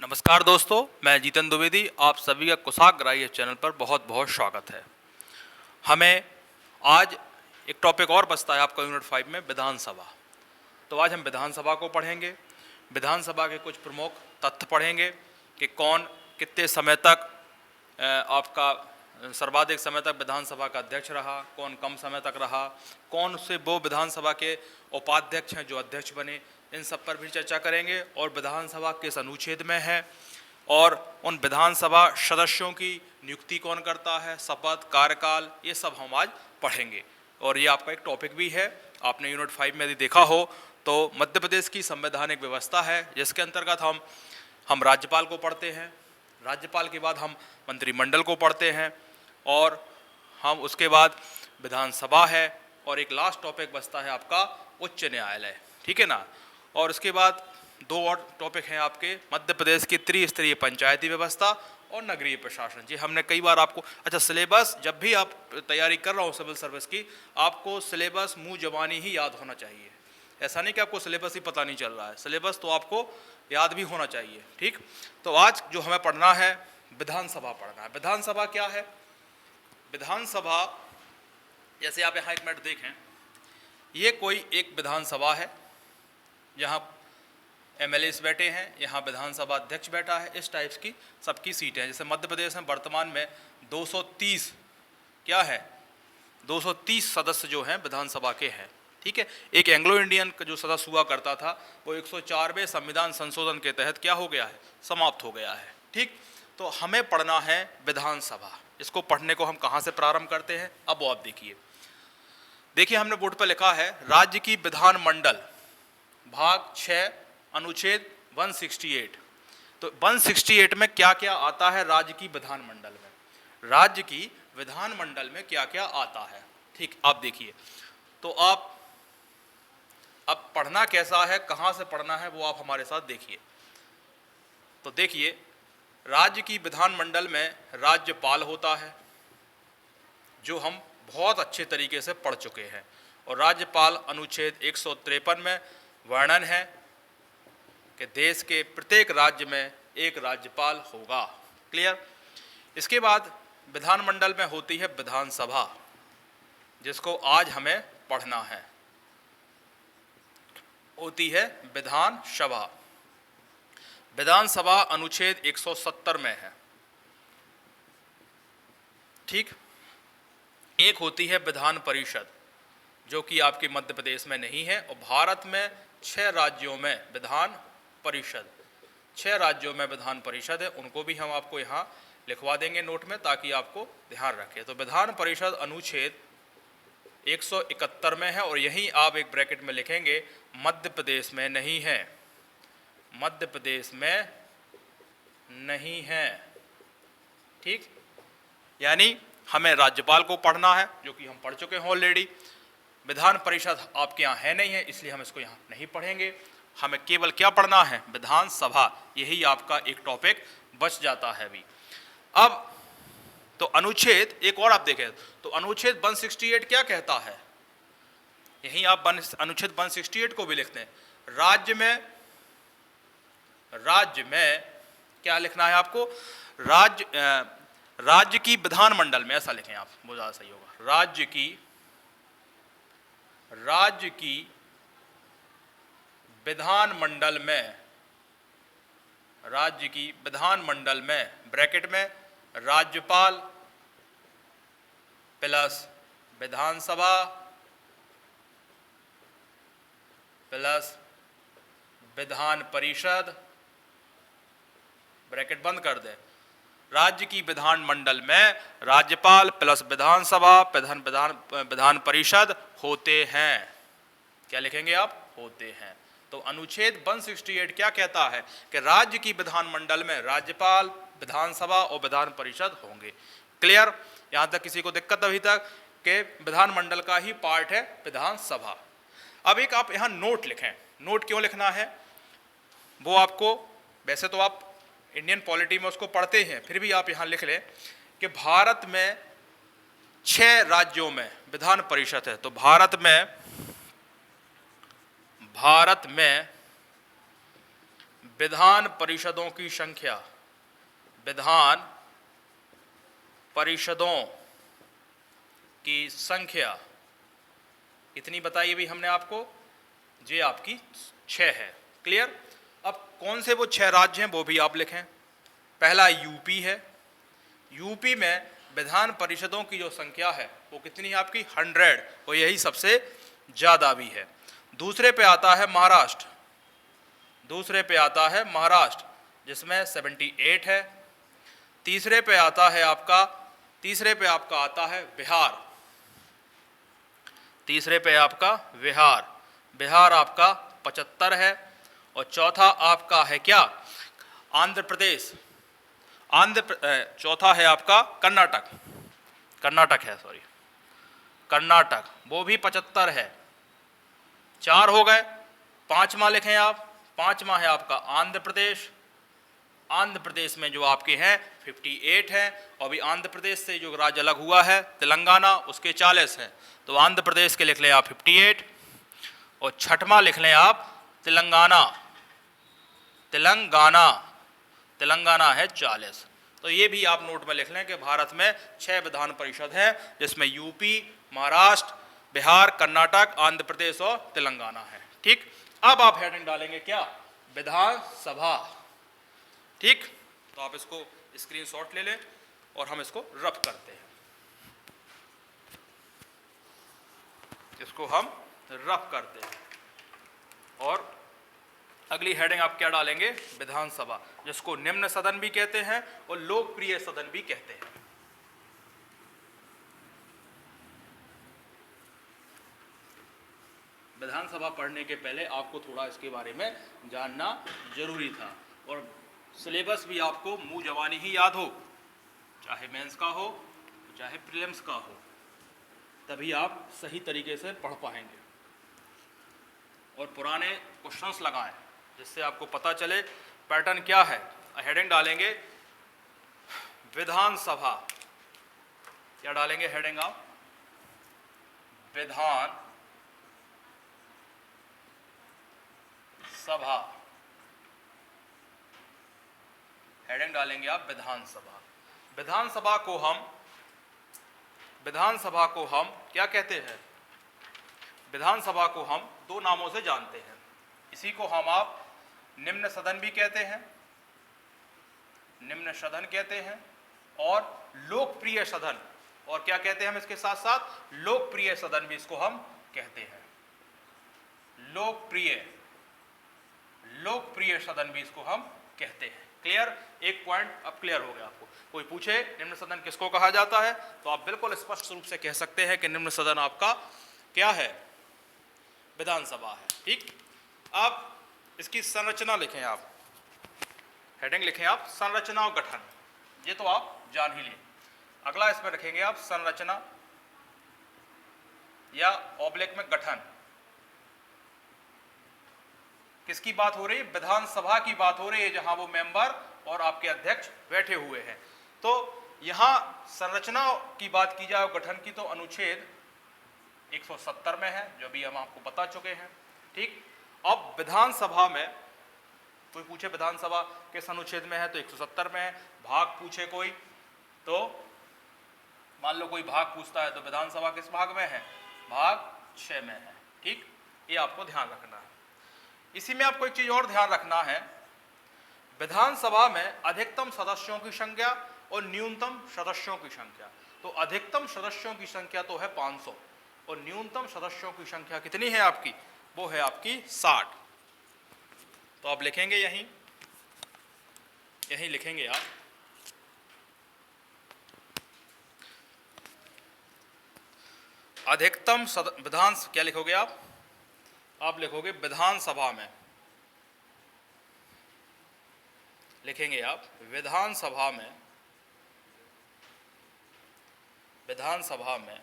नमस्कार दोस्तों, मैं जीतन द्विवेदी। आप सभी का कुशाग्राही चैनल पर बहुत बहुत स्वागत है। हमें आज एक टॉपिक और बचता है आपका यूनिट 5 में, विधानसभा। तो आज हम विधानसभा को पढ़ेंगे। विधानसभा के कुछ प्रमुख तथ्य पढ़ेंगे कि कौन कितने समय तक आपका सर्वाधिक समय तक विधानसभा का अध्यक्ष रहा, कौन कम समय तक रहा, कौन से वो विधानसभा के उपाध्यक्ष हैं जो अध्यक्ष बने, इन सब पर भी चर्चा करेंगे। और विधानसभा किस अनुच्छेद में है और उन विधानसभा सदस्यों की नियुक्ति कौन करता है, शपथ, कार्यकाल, ये सब हम आज पढ़ेंगे। और ये आपका एक टॉपिक भी है। आपने यूनिट 5 में यदि देखा हो तो मध्य प्रदेश की संवैधानिक व्यवस्था है, जिसके अंतर्गत हम राज्यपाल को पढ़ते हैं। राज्यपाल के बाद हम मंत्रिमंडल को पढ़ते हैं और हम उसके बाद विधानसभा है, और एक लास्ट टॉपिक बचता है आपका उच्च न्यायालय, ठीक है ना। और उसके बाद दो और टॉपिक हैं आपके, मध्य प्रदेश की त्रिस्तरीय पंचायती व्यवस्था और नगरीय प्रशासन। जी हमने कई बार आपको, अच्छा सिलेबस जब भी आप तैयारी कर रहा हो सिविल सर्विस की, आपको सिलेबस मुंह जबानी ही याद होना चाहिए। ऐसा नहीं कि आपको सिलेबस ही पता नहीं चल रहा है, सिलेबस तो आपको याद भी होना चाहिए, ठीक। तो आज जो हमें पढ़ना है, विधानसभा पढ़ना है। विधानसभा क्या है? विधानसभा, जैसे आप यहाँ एक मिनट देखें, ये कोई एक विधानसभा है, यहाँ एमएलएस बैठे हैं, यहाँ विधानसभा अध्यक्ष बैठा है, इस टाइप्स की सबकी सीटें हैं। जैसे मध्य प्रदेश में वर्तमान में 230 क्या है, 230 सदस्य जो हैं विधानसभा के हैं, ठीक है। एक एंग्लो इंडियन का जो सदस्य हुआ करता था वो 104वें संविधान संशोधन के तहत क्या हो गया है, समाप्त हो गया है, ठीक। तो हमें पढ़ना है विधानसभा। इसको पढ़ने को हम कहाँ से प्रारंभ करते हैं, अब वो आप देखिए हमने बोर्ड पर लिखा है राज्य की विधानमंडल, भाग 6, अनुच्छेद 168। तो 168 में क्या क्या आता है राज्य की विधानमंडल में, राज्य की विधानमंडल में क्या क्या आता है, ठीक। आप देखिए, तो आप अब पढ़ना कैसा है, कहाँ से पढ़ना है, वो आप हमारे साथ देखिए। तो देखिए, राज्य की विधानमंडल में राज्यपाल होता है, जो हम बहुत अच्छे तरीके से पढ़ चुके हैं। और राज्यपाल अनुच्छेद 153 में वर्णन है कि देश के प्रत्येक राज्य में एक राज्यपाल होगा, क्लियर। इसके बाद विधानमंडल में होती है विधानसभा, जिसको आज हमें पढ़ना है, होती है विधानसभा। विधानसभा अनुच्छेद 170 में है, ठीक। एक होती है विधान परिषद, जो कि आपके मध्य प्रदेश में नहीं है। और भारत में 6 राज्यों में विधान परिषद, 6 राज्यों में विधान परिषद है, उनको भी हम आपको यहाँ लिखवा देंगे नोट में, ताकि आपको ध्यान रखें। तो विधान परिषद अनुच्छेद 171 में है, और यहीं आप एक ब्रैकेट में लिखेंगे मध्य प्रदेश में नहीं है, मध्य प्रदेश में नहीं है, ठीक। यानी हमें राज्यपाल को पढ़ना है, जो कि हम पढ़ चुके हैं ऑलरेडी। विधान परिषद आपके यहाँ है नहीं है, इसलिए हम इसको यहाँ नहीं पढ़ेंगे। हमें केवल क्या पढ़ना है, विधानसभा। यही आपका एक टॉपिक बच जाता है अभी। अब तो अनुच्छेद एक और आप देखें, तो अनुच्छेद 168 क्या कहता है, यहीं आप अनुच्छेद 168 को भी लिखते हैं। राज्य में क्या लिखना है आपको, राज्य की विधानमंडल में, ऐसा लिखें आप, वो ज्यादा सही होगा। राज्य की विधानमंडल में, राज्य की विधानमंडल में ब्रैकेट में राज्यपाल प्लस विधानसभा प्लस विधान परिषद, ब्रैकेट बंद कर दें। राज्य की विधानमंडल में राज्यपाल प्लस विधानसभा विधान परिषद होते हैं। क्या लिखेंगे आप, होते हैं। तो अनुच्छेद 168 क्या कहता है कि राज्य की विधानमंडल में राज्यपाल, विधानसभा और विधान परिषद होंगे, क्लियर। यहां तक किसी को दिक्कत अभी तक कि विधानमंडल का ही पार्ट है विधानसभा। अब एक आप यहां नोट लिखें। नोट क्यों लिखना है, वो आपको, वैसे तो आप इंडियन पॉलिटी में उसको पढ़ते हैं, फिर भी आप यहां लिख लें कि भारत में 6 राज्यों में विधान परिषद है। तो भारत में विधान परिषदों की संख्या, विधान परिषदों की संख्या कितनी बताई भी हमने आपको, ये आपकी 6 है। क्लियर। अब कौन से वो 6 राज्य हैं वो भी आप लिखें। पहला यूपी है, यूपी में विधान परिषदों की जो संख्या है वो कितनी है आपकी 100, और यही सबसे ज़्यादा भी है। दूसरे पे आता है महाराष्ट्र, दूसरे पे आता है महाराष्ट्र जिसमें 78 है। तीसरे पे आता है आपका, तीसरे पे आपका आता है बिहार, तीसरे पे आपका बिहार, बिहार आपका 75 है। और चौथा आपका है क्या, आंध्र प्रदेश, चौथा है आपका कर्नाटक, कर्नाटक है सॉरी, कर्नाटक, वो भी 75 है। 4 हो गए। पांचवा लिखें आप, पांचवा है आपका आंध्र प्रदेश, आंध्र प्रदेश में जो आपके हैं 58 है। और भी आंध्र प्रदेश से जो राज्य अलग हुआ है तेलंगाना, उसके 40 हैं। तो आंध्र प्रदेश के लिख लें आप 58, और छठवां लिख लें आप तेलंगाना, तेलंगाना, तेलंगाना है 40। तो ये भी आप नोट में लिख लें कि भारत में 6 विधान परिषद हैं, जिसमें यूपी, महाराष्ट्र, बिहार, कर्नाटक, आंध्र प्रदेश और तेलंगाना है। ठीक। अब आप हेडिंग डालेंगे क्या, विधानसभा। ठीक। तो आप इसको स्क्रीनशॉट ले लें और हम इसको रफ करते हैं, इसको हम रफ करते हैं। और अगली हेडिंग आप क्या डालेंगे, विधानसभा, जिसको निम्न सदन भी कहते हैं और लोकप्रिय सदन भी कहते हैं। विधानसभा पढ़ने के पहले आपको थोड़ा इसके बारे में जानना जरूरी था, और सिलेबस भी आपको मुंह जबानी ही याद हो, चाहे मेंस का हो चाहे प्रीलिम्स का हो, तभी आप सही तरीके से पढ़ पाएंगे। और पुराने क्वेश्चंस लगाएं जिससे आपको पता चले पैटर्न क्या है। हेडिंग डालेंगे विधानसभा, क्या डालेंगे हेडिंग आप, विधान सभा, हेडिंग डालेंगे आप विधानसभा। विधानसभा को हम, विधानसभा को हम क्या कहते हैं, विधानसभा को हम 2 नामों से जानते हैं। इसी को हम आप निम्न सदन भी कहते हैं, निम्न सदन कहते हैं, और लोकप्रिय सदन, और क्या कहते हैं हम इसके साथ साथ, लोकप्रिय सदन भी इसको हम कहते हैं। लोकप्रिय, लोकप्रिय सदन भी इसको हम कहते हैं। क्लियर। एक पॉइंट अब क्लियर हो गया आपको। कोई पूछे निम्न सदन किसको कहा जाता है, तो आप बिल्कुल स्पष्ट रूप से कह सकते हैं कि निम्न सदन आपका क्या है, विधानसभा है। ठीक। अब इसकी संरचना लिखें आप, हेडिंग लिखें आप संरचना और गठन, ये तो आप जान ही लें। अगला इसमें रखेंगे आप संरचना या ऑब्लिक में गठन। किसकी बात हो रही है, विधानसभा की बात हो रही है, जहां वो मेंबर और आपके अध्यक्ष बैठे हुए हैं। तो यहां संरचना की बात की जाए गठन की, तो अनुच्छेद 170 में है, जो भी हम आपको बता चुके हैं। ठीक। अब विधानसभा में कोई पूछे विधानसभा किस अनुच्छेद में है, तो 170 में है। भाग पूछे कोई, तो मान लो कोई भाग पूछता है, तो विधानसभा किस भाग में है, भाग 6 में है। ठीक। ये आपको ध्यान रखना है। इसी में आपको एक चीज और ध्यान रखना है, विधानसभा में अधिकतम सदस्यों की संख्या और न्यूनतम सदस्यों की संख्या। तो अधिकतम सदस्यों की संख्या तो है 500, और न्यूनतम सदस्यों की संख्या कितनी है आपकी, वो है आपकी 60। तो आप लिखेंगे यहीं, यहीं लिखेंगे आप, अधिकतम विधान, क्या लिखोगे आप लिखोगे विधानसभा में, लिखेंगे आप विधानसभा में, विधानसभा में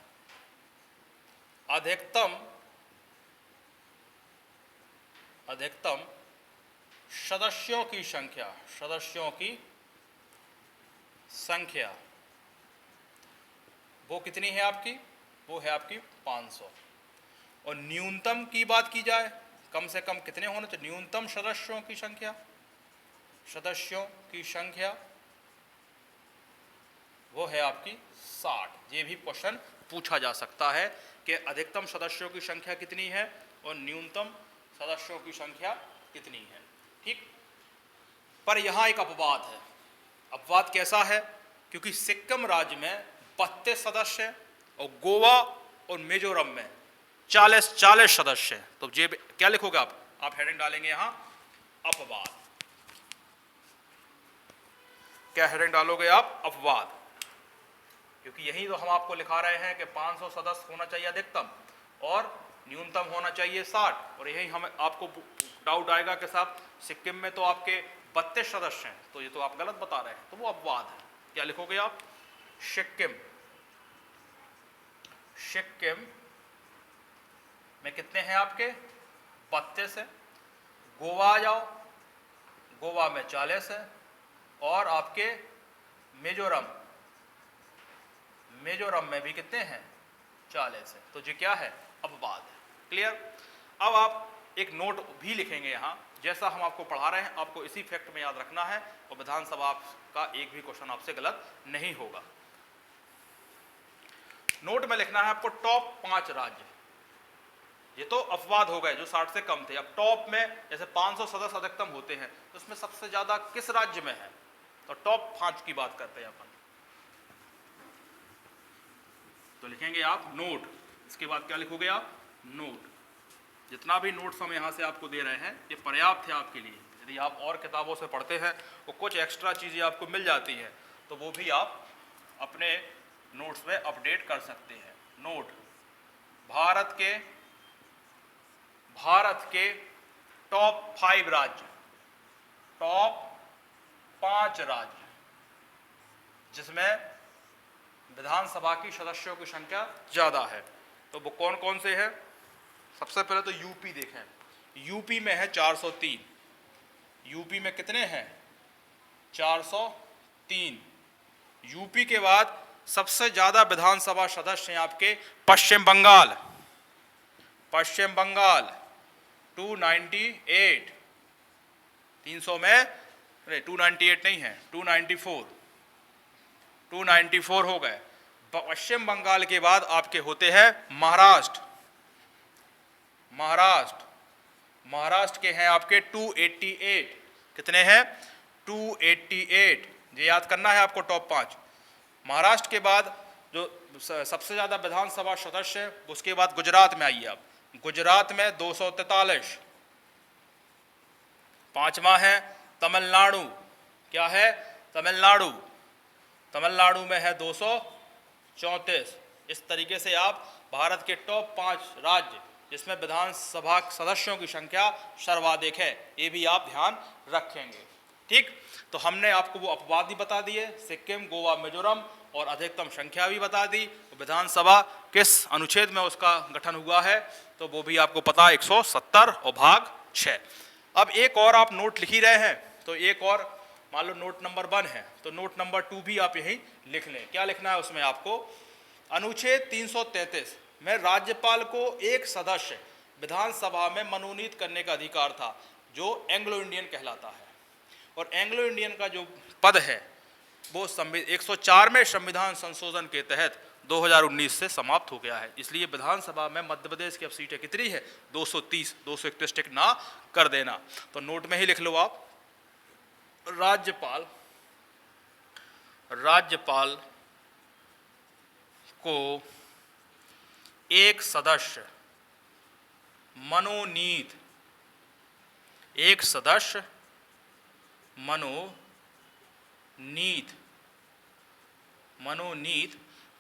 अधिकतम सदस्यों की संख्या, सदस्यों की संख्या वो कितनी है आपकी, वो है आपकी 500। और न्यूनतम की बात की जाए, कम से कम कितने होने, तो न्यूनतम सदस्यों की संख्या सदस्यों की संख्या वो है आपकी 60। ये भी क्वेश्चन पूछा जा सकता है कि अधिकतम सदस्यों की संख्या कितनी है और न्यूनतम सदस्यों की संख्या कितनी है। ठीक, पर यहाँ एक अपवाद है। अपवाद कैसा है? क्योंकि सिक्किम राज्य में 32 सदस्य हैं और गोवा और मिजोरम में 40 सदस्य हैं। तो ये क्या लिखोगे आप हेडिंग डालेंगे यहाँ अपवाद। क्या हेडिंग डालोगे आप? अपवाद। क्योंकि यही तो हम आपको लिखा रहे हैं कि 500 सदस्य होना चाहिए अधिकतम और न्यूनतम होना चाहिए 60। और यही हमें आपको डाउट आएगा कि साहब सिक्किम में तो आपके 32 सदस्य हैं, तो ये तो आप गलत बता रहे हैं, तो वो अपवाद है। क्या लिखोगे आप? सिक्किम में कितने हैं आपके? 32 है। गोवा आ जाओ, गोवा में 40 है और आपके मिजोरम में भी कितने हैं? 40 है। तो ये क्या है? अपवाद है। क्लियर? अब आप एक नोट भी लिखेंगे यहाँ, जैसा हम आपको पढ़ा रहे हैं आपको इसी फैक्ट में याद रखना है और विधानसभा का एक भी क्वेश्चन आपसे गलत नहीं होगा। नोट में लिखना है आपको टॉप 5 राज्य। ये तो अपवाद हो गए जो 60 से कम थे। अब टॉप में जैसे 500 सदस्य अधिकतम होते हैं तो उसमें सबसे ज्यादा किस राज्य में है? तो टॉप 5 की बात करते हैं अपन। तो लिखेंगे आप नोट। इसके बाद क्या लिखोगे आप? नोट। जितना भी नोट्स हम यहाँ से आपको दे रहे हैं ये पर्याप्त है आपके लिए। यदि आप और किताबों से पढ़ते हैं तो कुछ एक्स्ट्रा चीज़ें आपको मिल जाती हैं, तो वो भी आप अपने नोट्स में अपडेट कर सकते हैं। नोट, भारत के टॉप 5 राज्य, टॉप 5 राज्य जिसमें विधानसभा की सदस्यों की संख्या ज़्यादा है, तो वो कौन कौन से हैं? सबसे पहले तो यूपी देखें। यूपी में है 403। यूपी में कितने हैं? 403। यूपी के बाद सबसे ज़्यादा विधानसभा सदस्य हैं आपके पश्चिम बंगाल 298। 300 में अरे 298 नहीं है, 294 हो गए। पश्चिम बंगाल के बाद आपके होते हैं महाराष्ट्र के हैं आपके 288। कितने हैं? 288। ये याद करना है आपको टॉप 5। महाराष्ट्र के बाद जो सबसे ज्यादा विधानसभा सदस्य है उसके बाद गुजरात में आइए आप। गुजरात में 243। 5वां है तमिलनाडु। क्या है? तमिलनाडु में है 234। इस तरीके से आप भारत के टॉप 5 राज्य जिसमें विधानसभा सदस्यों की संख्या सर्वाधिक है, ये भी आप ध्यान रखेंगे। ठीक, तो हमने आपको वो अपवाद भी बता दिए, सिक्किम, गोवा, मिजोरम, और अधिकतम संख्या भी बता दी। विधानसभा किस अनुच्छेद में उसका गठन हुआ है तो वो भी आपको पता है, 170 और भाग 6। अब एक और आप नोट लिख ही रहे हैं तो एक और मान लो नोट नंबर 1 है तो नोट नंबर 2 भी आप यही लिख लें। क्या लिखना है उसमें आपको? अनुच्छेद 333 में राज्यपाल को एक सदस्य विधानसभा में मनोनीत करने का अधिकार था जो एंग्लो इंडियन कहलाता है। और एंग्लो इंडियन का जो पद है वो 104 में संविधान संशोधन के तहत 2019 से समाप्त हो गया है। इसलिए विधानसभा में मध्य प्रदेश की अब सीटें कितनी है? 230। 231 टिक ना कर देना। तो नोट में ही लिख लो आप, राज्यपाल को एक सदस्य मनोनीत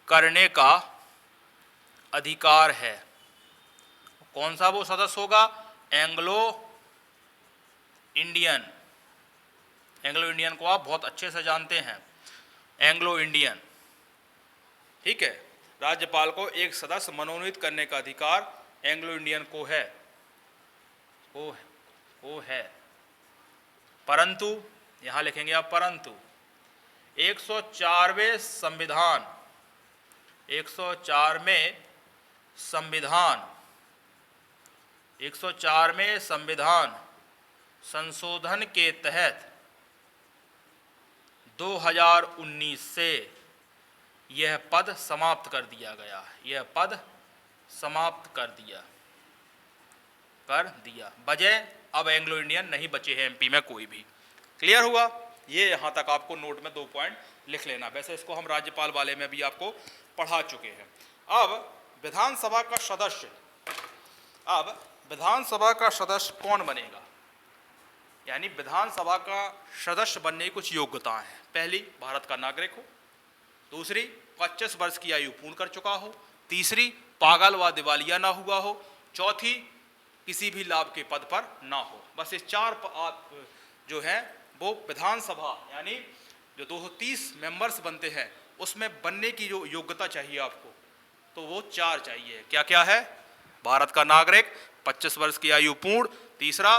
करने का अधिकार है। कौन सा वो सदस्य होगा? एंग्लो इंडियन को आप बहुत अच्छे से जानते हैं, एंग्लो इंडियन। ठीक है, राज्यपाल को एक सदस्य मनोनीत करने का अधिकार एंग्लो इंडियन को है, वो है। परंतु यहां लिखेंगे आप परंतु 104वें संविधान संशोधन के तहत 2019 से यह पद समाप्त कर दिया गया। यह पद समाप्त कर दिया बजाय अब एंग्लो इंडियन नहीं बचे हैं एमपी में कोई भी। क्लियर हुआ? ये यहाँ तक आपको नोट में 2 पॉइंट लिख लेना। वैसे इसको हम राज्यपाल वाले में भी आपको पढ़ा चुके हैं। अब विधानसभा का सदस्य कौन बनेगा, यानी विधानसभा का सदस्य बनने की कुछ योग्यताएं हैं। पहली, भारत का नागरिक हो। दूसरी, 25 वर्ष की आयु पूर्ण कर चुका हो। तीसरी, पागल व दिवालिया ना हुआ हो। चौथी, किसी भी लाभ के पद पर ना हो। बस ये 4 जो है वो विधानसभा यानी जो 230 मेंबर्स बनते हैं उसमें बनने की जो योग्यता चाहिए आपको, तो वो 4 चाहिए। क्या क्या है? भारत का नागरिक, 25 वर्ष की आयु पूर्ण, तीसरा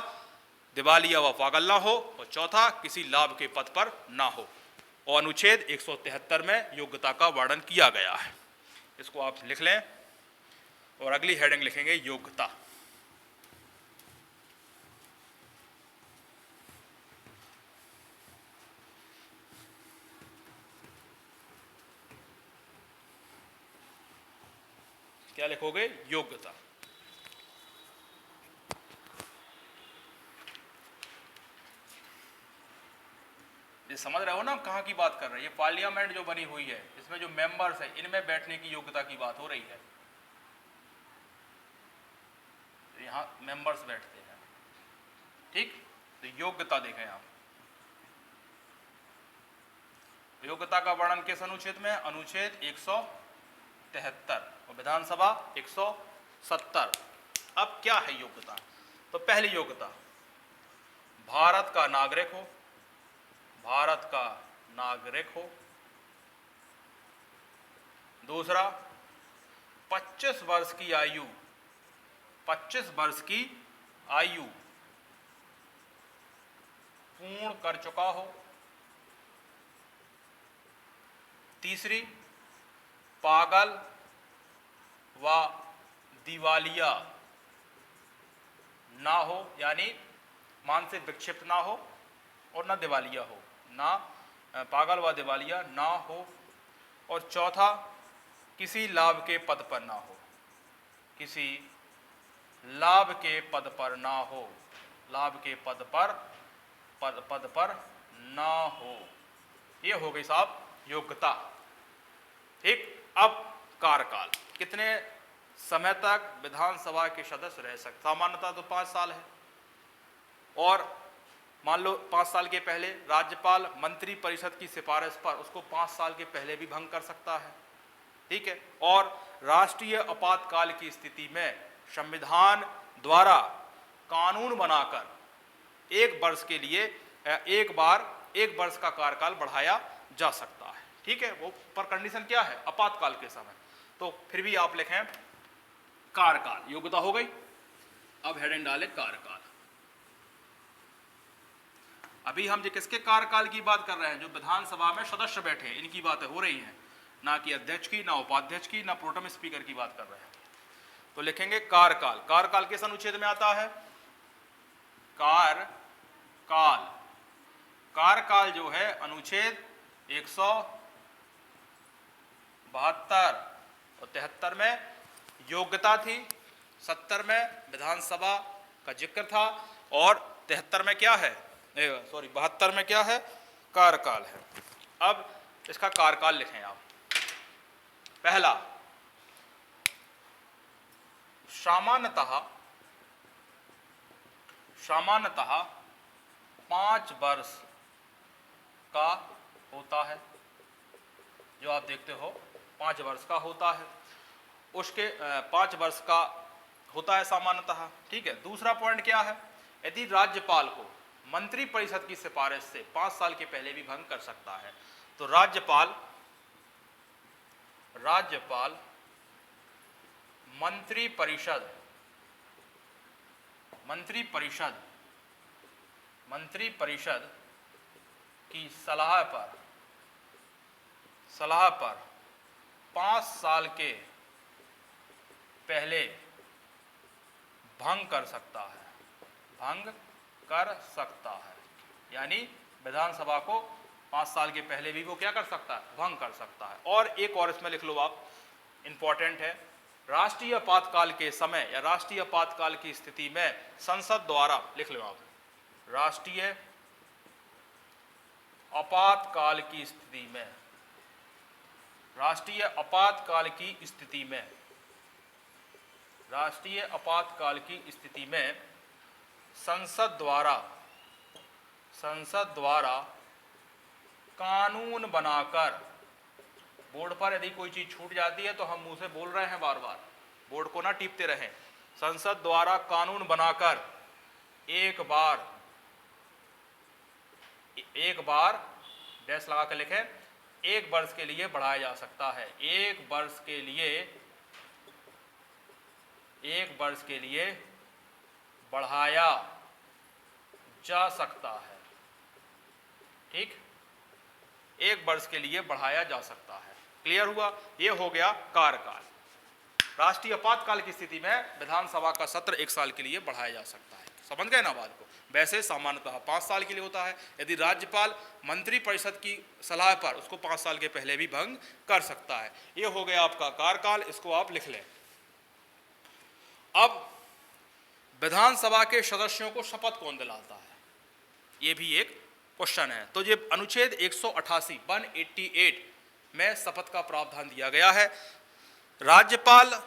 दिवालिया व पागल ना हो, और चौथा किसी लाभ के पद पर ना हो। और अनुच्छेद 173 में योग्यता का वर्णन किया गया है। इसको आप लिख लें और अगली हेडिंग लिखेंगे योग्यता। क्या लिखोगे? योग्यता। ये समझ रहे हो ना कहाँ की बात कर रहे हैं? ये पार्लियामेंट जो बनी हुई है, इसमें जो मेंबर्स है, इनमें बैठने की योग्यता की बात हो रही है। तो यहाँ मेंबर्स बैठते हैं, ठीक? तो योग्यता देखें आप। योग्यता का वर्णन किस अनुच्छेद में? अनुच्छेद 173 और विधानसभा 170। अब क्या है योग्यता? तो पहली योग्यता, भारत का नागरिक हो। भारत का नागरिक हो। दूसरा, 25 वर्ष की आयु, 25 वर्ष की आयु पूर्ण कर चुका हो। तीसरी, पागल व दिवालिया ना हो, यानी मानसिक विक्षिप्त ना हो और ना दिवालिया हो, ना पागल व दिवालिया ना हो। और चौथा, किसी लाभ के पद पर ना हो। किसी लाभ के पद पर ना हो। लाभ के पद पर ना हो। ये हो गई साहब योग्यता, ठीक? अब कार्यकाल, कितने समय तक विधानसभा के सदस्य रह सकते? सामान्यतः तो 5 साल है, और मान लो 5 साल के पहले राज्यपाल मंत्री परिषद की सिफारिश पर उसको 5 साल के पहले भी भंग कर सकता है, ठीक है? और राष्ट्रीय आपातकाल की स्थिति में संविधान द्वारा कानून बनाकर 1 वर्ष के लिए एक वर्ष का कार्यकाल बढ़ाया जा सकता है, ठीक है? वो पर कंडीशन क्या है? आपातकाल के समय। तो फिर भी आप लिखें कार्यकाल। योग्यता हो गई। अब हेडिंग डाले कार्यकाल। अभी हम जो किसके कार्यकाल की बात कर रहे हैं? जो विधानसभा में सदस्य बैठे हैं, इनकी बातें हो रही हैं, ना कि अध्यक्ष की, ना उपाध्यक्ष की, ना प्रोटेम स्पीकर की बात कर रहे हैं। तो लिखेंगे कार्यकाल। कार्यकाल किस अनुच्छेद में आता है? कार्यकाल। कार्यकाल जो है अनुच्छेद 172 और 73 में योग्यता थी, 70 में विधानसभा का जिक्र था, और 73 में क्या है? 72 में क्या है? कार्यकाल है। अब इसका कार्यकाल लिखें आप। पहला, सामान्यतः 5 वर्ष का होता है। जो आप देखते हो 5 वर्ष का होता है, उसके 5 वर्ष का होता है सामान्यतः, ठीक है? दूसरा पॉइंट क्या है? यदि राज्यपाल को मंत्री परिषद की सिफारिश से 5 साल के पहले भी भंग कर सकता है, तो राज्यपाल मंत्री परिषद की सलाह पर 5 साल के पहले भंग कर सकता है। यानी विधानसभा को 5 साल के पहले भी वो क्या कर सकता है, भंग कर सकता है। और एक और इसमें लिख लो आप, इंपॉर्टेंट है, राष्ट्रीय आपातकाल के समय या राष्ट्रीय आपातकाल की स्थिति में संसद द्वारा, लिख लो आप, राष्ट्रीय आपातकाल की स्थिति में, राष्ट्रीय आपातकाल की स्थिति में, राष्ट्रीय आपातकाल की स्थिति में संसद द्वारा कानून बनाकर, बोर्ड पर यदि कोई चीज छूट जाती है तो हम मुंह से बोल रहे हैं बार बार, बोर्ड को ना टीपते रहें, संसद द्वारा कानून बनाकर एक बार डैश लगा कर लिखें, 1 वर्ष के लिए बढ़ाया जा सकता है, 1 वर्ष के लिए बढ़ाया जा सकता है। ठीक, 1 वर्ष के लिए बढ़ाया जा सकता है। क्लियर हुआ? ये हो गया कार्यकाल। राष्ट्रीय आपातकाल की स्थिति में विधानसभा का सत्र 1 साल के लिए बढ़ाया जा सकता है। समझ गए ना बात को? वैसे सामान्यतः 5 साल के लिए होता है। यदि राज्यपाल मंत्रिपरिषद की सलाह पर उसको 5 साल के पहले भी भंग कर सकता है। ये हो गया आपका कार्यकाल, इसको आप लिख लें। अब विधानसभा के सदस्यों को शपथ कौन दिलाता है, ये भी एक क्वेश्चन है। तो ये अनुच्छेद 188 में शपथ का प्रावधान दिया गया है। राज्यपाल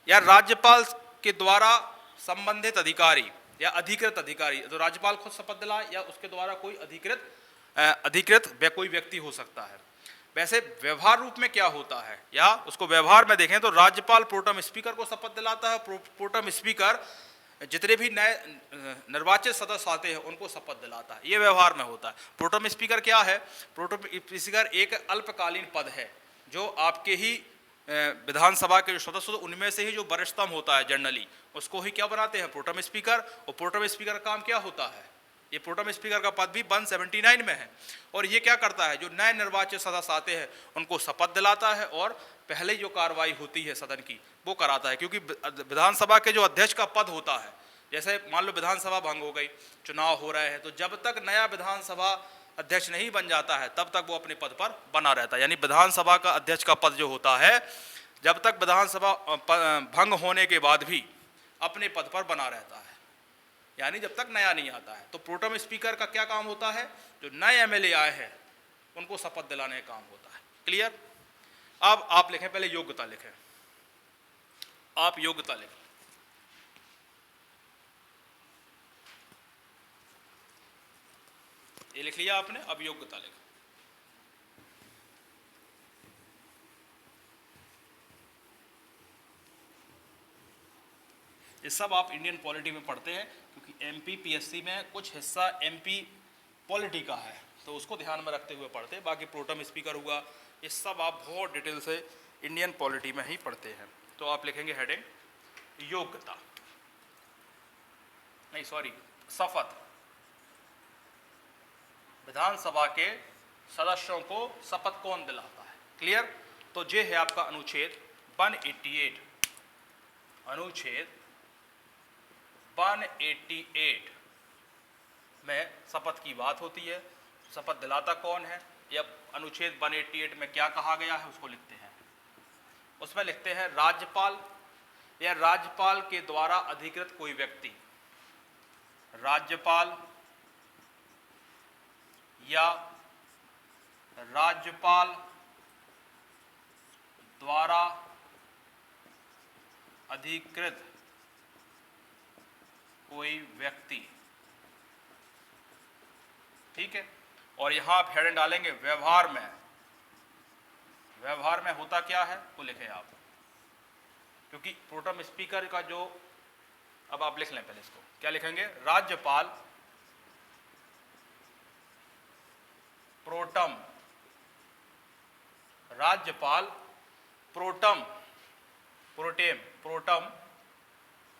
या राज्यपाल के द्वारा संबंधित अधिकारी या अधिकृत अधिकारी, तो राज्यपाल खुद शपथ दिलाए या उसके द्वारा कोई अधिकृत कोई व्यक्ति हो सकता है। वैसे व्यवहार रूप में क्या होता है, या उसको व्यवहार में देखें तो राज्यपाल प्रोटेम स्पीकर को शपथ दिलाता है। प्रोटेम स्पीकर जितने भी नए निर्वाचित सदस्य आते हैं उनको शपथ दिलाता है। ये व्यवहार में होता है। प्रोटेम स्पीकर क्या है? प्रोटेम स्पीकर एक अल्पकालीन पद है जो आपके ही विधानसभा के जो सदस्य उनमें से ही जो वरिष्ठतम होता है जनरली, उसको ही क्या बनाते हैं, प्रोटेम स्पीकर। और प्रोटेम स्पीकर का काम क्या होता है, ये प्रोटेम स्पीकर का पद भी 179 में है। और ये क्या करता है, जो नए निर्वाचित सदस्य आते हैं उनको शपथ दिलाता है और पहले जो कार्रवाई होती है सदन की वो कराता है। क्योंकि विधानसभा के जो अध्यक्ष का पद होता है, जैसे मान लो विधानसभा भंग हो गई, चुनाव हो रहे हैं, तो जब तक नया विधानसभा अध्यक्ष नहीं बन जाता है तब तक वो अपने पद पर बना रहता है। यानी विधानसभा का अध्यक्ष का पद जो होता है, जब तक विधानसभा भंग होने के बाद भी अपने पद पर बना रहता है, यानी जब तक नया नहीं आता है। तो प्रोटेम स्पीकर का क्या काम होता है, जो नए एमएलए आए हैं उनको शपथ दिलाने का काम होता है। क्लियर? अब आप लिखें, पहले योग्यता लिखें, आप योग्यता लिखें। ये लिख लिया आपने, अब योग्यता लिखें। ये सब आप इंडियन पॉलिटी में पढ़ते हैं, क्योंकि एमपी पीएससी में कुछ हिस्सा एमपी पॉलिटी का है, तो उसको ध्यान में रखते हुए पढ़ते हैं। बाकी प्रोटेम स्पीकर हुआ, ये सब आप बहुत डिटेल से इंडियन पॉलिटी में ही पढ़ते हैं। तो आप लिखेंगे हेडिंग योग्यता, नहीं सॉरी, शपथ। विधानसभा के सदस्यों को शपथ कौन दिलाता है? क्लियर? तो ये है आपका अनुच्छेद 188। अनुच्छेद 188 में शपथ की बात होती है। शपथ दिलाता कौन है, या अनुच्छेद 188 में क्या कहा गया है उसको लिखते हैं। उसमें लिखते हैं राज्यपाल या राज्यपाल के द्वारा अधिकृत कोई व्यक्ति, राज्यपाल या राज्यपाल द्वारा अधिकृत कोई व्यक्ति। ठीक है? और यहां आप हेडिंग डालेंगे व्यवहार में। व्यवहार में होता क्या है वो लिखें आप, क्योंकि प्रोटेम स्पीकर का जो, अब आप लिख लें पहले इसको, क्या लिखेंगे, राज्यपाल प्रोटेम, राज्यपाल प्रोटेम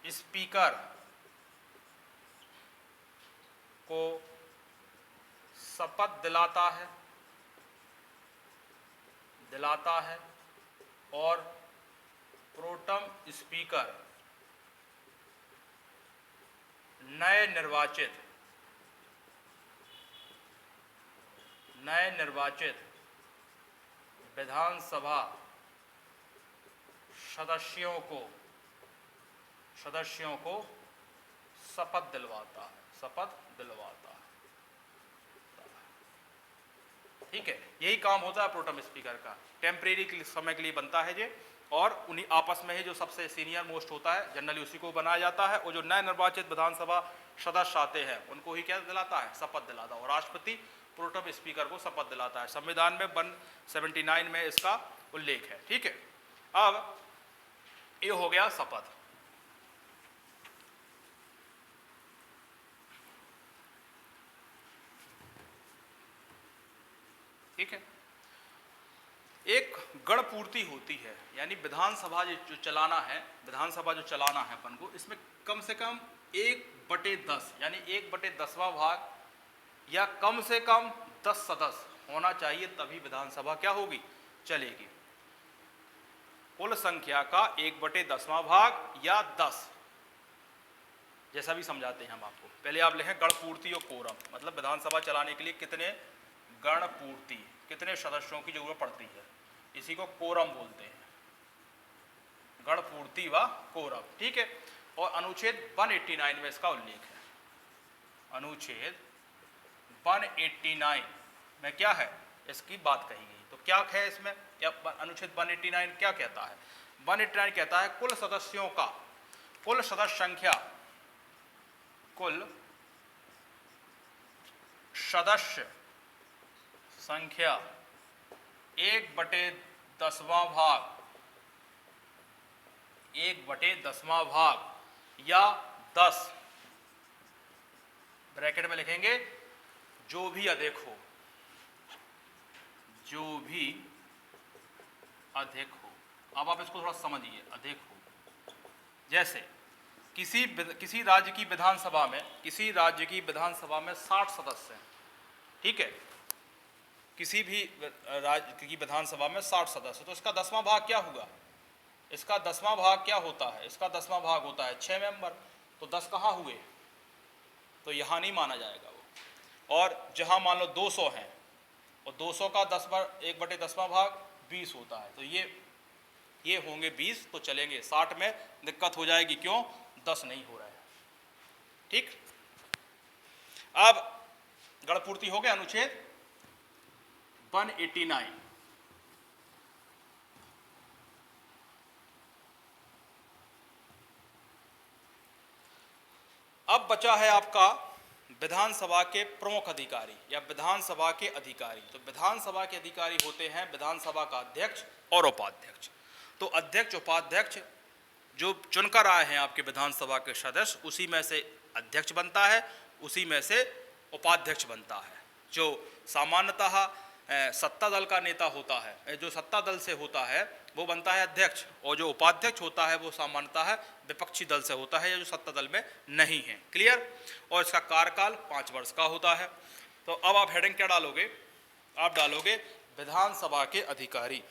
स्पीकर को शपथ दिलाता है और प्रोटेम स्पीकर नए निर्वाचित विधानसभा सदस्यों को शपथ दिलवाता है, शपथ दिलवाता है। ठीक है, यही काम होता है प्रोटेम स्पीकर का, टेम्परेरी समय के लिए बनता है ये, और उन्हीं आपस में ही जो सबसे सीनियर मोस्ट होता है जनरली उसी को बनाया जाता है, और जो नए निर्वाचित विधानसभा सदस्य आते हैं उनको ही क्या दिलाता है, शपथ दिलाता है। और राष्ट्रपति प्रोटेम स्पीकर को शपथ दिलाता है। संविधान में 179 में इसका उल्लेख है। ठीक है, अब ये हो गया शपथ। ठीक है, एक गणपूर्ति होती है, यानी विधानसभा जो चलाना है, विधानसभा जो चलाना है अपन को, इसमें कम से कम 1/10 यानी 1/10वां भाग या कम से कम 10 सदस्य होना चाहिए, तभी विधानसभा क्या होगी, चलेगी। कुल संख्या का 1/10वां भाग या 10, जैसा भी समझाते हैं हम आपको। पहले आप लिखें गणपूर्ति और कोरम, मतलब विधानसभा चलाने के लिए कितने गणपूर्ति, कितने सदस्यों की जरूरत पड़ती है, इसी को कोरम बोलते हैं, गणपूर्ति व कोरम। ठीक है, और अनुच्छेद 189 में इसका उल्लेख है। अनुच्छेद 189 में क्या है, इसकी बात कही गई। तो क्या है इसमें, या अनुच्छेद 189 क्या कहता है? 189 कहता है कुल सदस्यों का, कुल सदस्य संख्या, कुल सदस्य संख्या 1/10वां भाग, 1/10वां भाग या 10, ब्रैकेट में लिखेंगे जो भी अधिक हो, जो भी अधिक हो। अब आप इसको थोड़ा समझिए, अधिक हो, जैसे किसी राज्य की विधानसभा में, किसी राज्य की विधानसभा में 60 सदस्य हैं। ठीक है, किसी भी राज्य की विधानसभा में 60 सदस्य, तो इसका 10वां भाग क्या हुआ, इसका 10वां भाग क्या होता है, इसका 10वां भाग होता है 6 मेंबर। तो 10 कहाँ हुए, तो यहाँ नहीं माना जाएगा वो। और जहाँ मान लो 200 हैं, और 200 का 1/10वां भाग 20 होता है, तो ये होंगे 20, तो चलेंगे। 60 में दिक्कत हो जाएगी, क्यों, 10 नहीं हो रहा है। ठीक, अब गणपूर्ति हो गया अनुच्छेद 189। अब बचा है आपका विधानसभा के प्रमुख अधिकारी या विधानसभा के अधिकारी। तो विधानसभा के अधिकारी होते हैं विधानसभा का अध्यक्ष और उपाध्यक्ष। तो अध्यक्ष उपाध्यक्ष जो चुनकर आए हैं आपके विधानसभा के सदस्य, उसी में से अध्यक्ष बनता है, उसी में से उपाध्यक्ष बनता है। जो सामान्यतः सत्ता दल का नेता होता है, जो सत्ता दल से होता है वो बनता है अध्यक्ष, और जो उपाध्यक्ष होता है वो सामान्यतः विपक्षी दल से होता है या जो सत्ता दल में नहीं है। क्लियर, और इसका कार्यकाल 5 वर्ष का होता है। तो अब आप हेडिंग क्या डालोगे, आप डालोगे विधानसभा के अधिकारी।